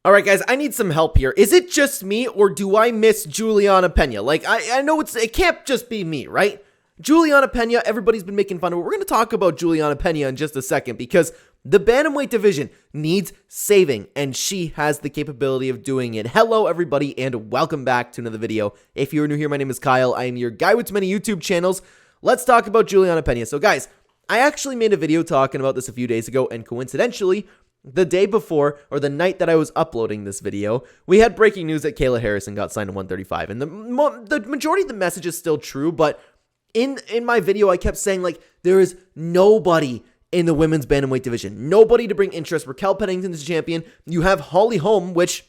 All right, guys, I need some help here. Is it just me, or do I miss Julianna Peña? Like, I know it can't just be me, right? Julianna Peña, everybody's been making fun of her. We're going to talk about Julianna Peña in just a second because the Bantamweight division needs saving, and she has the capability of doing it. Hello, everybody, and welcome back to another video. If you're new here, my name is Kyle. I am your guy with many YouTube channels. Let's talk about Julianna Peña. So, guys, I actually made a video talking about this a few days ago, and coincidentally, the day before, or the night that I was uploading this video, we had breaking news that Kayla Harrison got signed to 135. And the majority of the message is still true, but in my video, I kept saying, like, there is nobody in the women's bantamweight division. Nobody to bring interest. Raquel Pennington's champion. You have Holly Holm, which,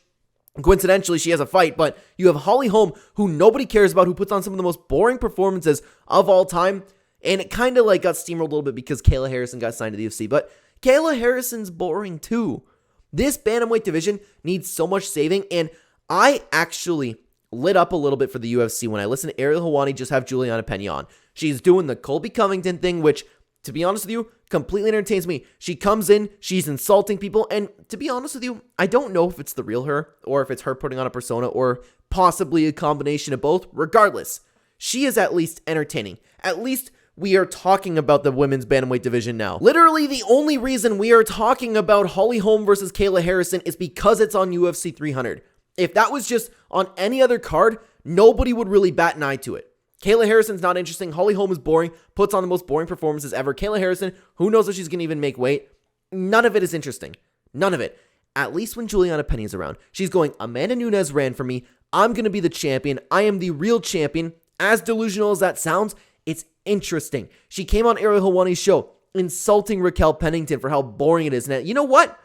coincidentally, she has a fight, but you have Holly Holm, who nobody cares about, who puts on some of the most boring performances of all time. And it kind of, like, got steamrolled a little bit because Kayla Harrison got signed to the UFC, but Kayla Harrison's boring too. This bantamweight division needs so much saving, and I actually lit up a little bit for the UFC when I listened to Ariel Helwani just have Julianna Peña on. She's doing the Colby Covington thing, which, to be honest with you, completely entertains me. She comes in, she's insulting people, and to be honest with you, I don't know if it's the real her, or if it's her putting on a persona, or possibly a combination of both. Regardless, she is at least entertaining. At least we are talking about the women's bantamweight division now. Literally, the only reason we are talking about Holly Holm versus Kayla Harrison is because it's on UFC 300. If that was just on any other card, nobody would really bat an eye to it. Kayla Harrison's not interesting. Holly Holm is boring, puts on the most boring performances ever. Kayla Harrison, who knows if she's going to even make weight? None of it is interesting. None of it. At least when Julianna Peña is around. She's going, Amanda Nunes ran for me. I'm going to be the champion. I am the real champion. As delusional as that sounds, it's interesting. She came on Ariel Helwani's show insulting Raquel Pennington for how boring it is. And you know what?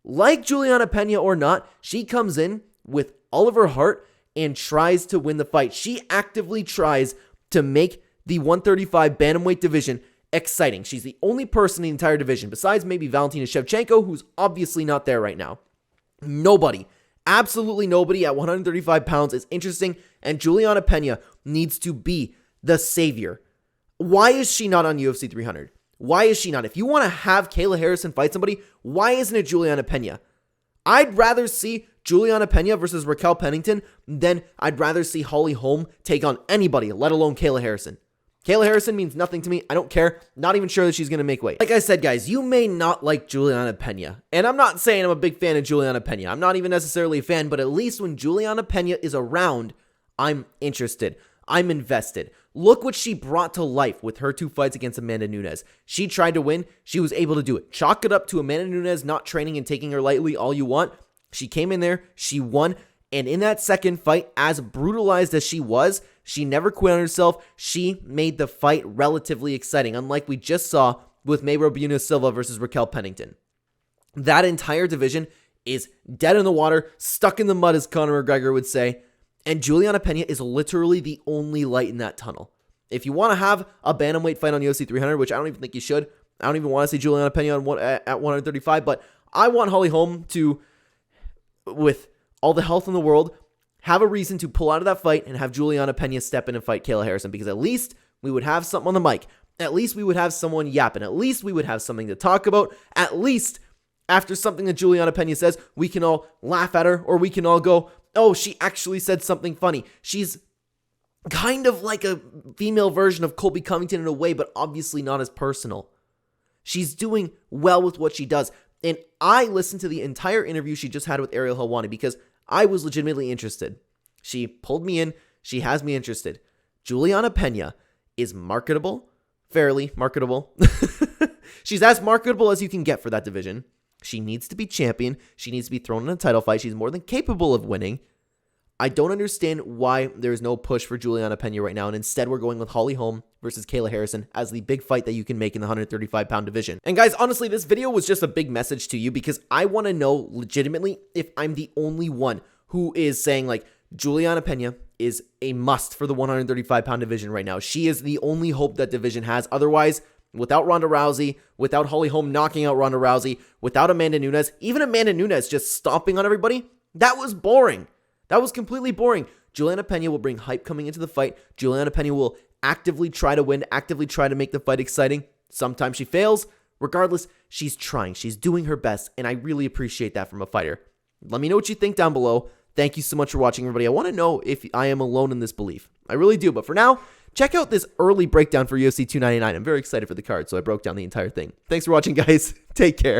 Like Julianna Peña or not, she comes in with all of her heart and tries to win the fight. She actively tries to make the 135 bantamweight division exciting. She's the only person in the entire division, besides maybe Valentina Shevchenko, who's obviously not there right now. Nobody, absolutely nobody at 135 pounds is interesting, and Julianna Peña needs to be the savior. Why is she not on UFC 300? Why is she not? If you want to have Kayla Harrison fight somebody, why isn't it Julianna Peña? I'd rather see Julianna Peña versus Raquel Pennington than I'd rather see Holly Holm take on anybody, let alone Kayla Harrison. Kayla Harrison means nothing to me. I don't care. Not even sure that she's going to make weight. Like I said, guys, you may not like Julianna Peña. And I'm not saying I'm a big fan of Julianna Peña. I'm not even necessarily a fan, but at least when Julianna Peña is around, I'm interested. I'm invested. Look what she brought to life with her two fights against Amanda Nunes. She tried to win. She was able to do it. Chalk it up to Amanda Nunes not training and taking her lightly all you want. She came in there. She won. And in that second fight, as brutalized as she was, she never quit on herself. She made the fight relatively exciting, unlike we just saw with Mayra Bueno Silva versus Raquel Pennington. That entire division is dead in the water, stuck in the mud, as Conor McGregor would say. And Julianna Peña is literally the only light in that tunnel. If you want to have a bantamweight fight on UFC 300, which I don't even think you should, I don't even want to see Julianna Peña at 135, but I want Holly Holm to, with all the health in the world, have a reason to pull out of that fight and have Julianna Peña step in and fight Kayla Harrison, because at least we would have something on the mic. At least we would have someone yapping. At least we would have something to talk about. At least after something that Julianna Peña says, we can all laugh at her, or we can all go, oh, she actually said something funny. She's kind of like a female version of Colby Covington in a way, but obviously not as personal. She's doing well with what she does. And I listened to the entire interview she just had with Ariel Helwani because I was legitimately interested. She pulled me in. She has me interested. Julianna Peña is marketable, fairly marketable. She's as marketable as you can get for that division. She needs to be champion. She needs to be thrown in a title fight. She's more than capable of winning. I don't understand why there's no push for Julianna Peña right now, and instead we're going with Holly Holm versus Kayla Harrison as the big fight that you can make in the 135-pound division. And guys, honestly, this video was just a big message to you because I want to know legitimately if I'm the only one who is saying, like, Julianna Peña is a must for the 135-pound division right now. She is the only hope that division has. Otherwise, without Ronda Rousey, without Holly Holm knocking out Ronda Rousey, without Amanda Nunes, even Amanda Nunes just stomping on everybody, that was boring. That was completely boring. Julianna Peña will bring hype coming into the fight. Julianna Peña will actively try to win, actively try to make the fight exciting. Sometimes she fails. Regardless, she's trying. She's doing her best, and I really appreciate that from a fighter. Let me know what you think down below. Thank you so much for watching, everybody. I want to know if I am alone in this belief. I really do. But for now, check out this early breakdown for UFC 299. I'm very excited for the card, so I broke down the entire thing. Thanks for watching, guys. Take care.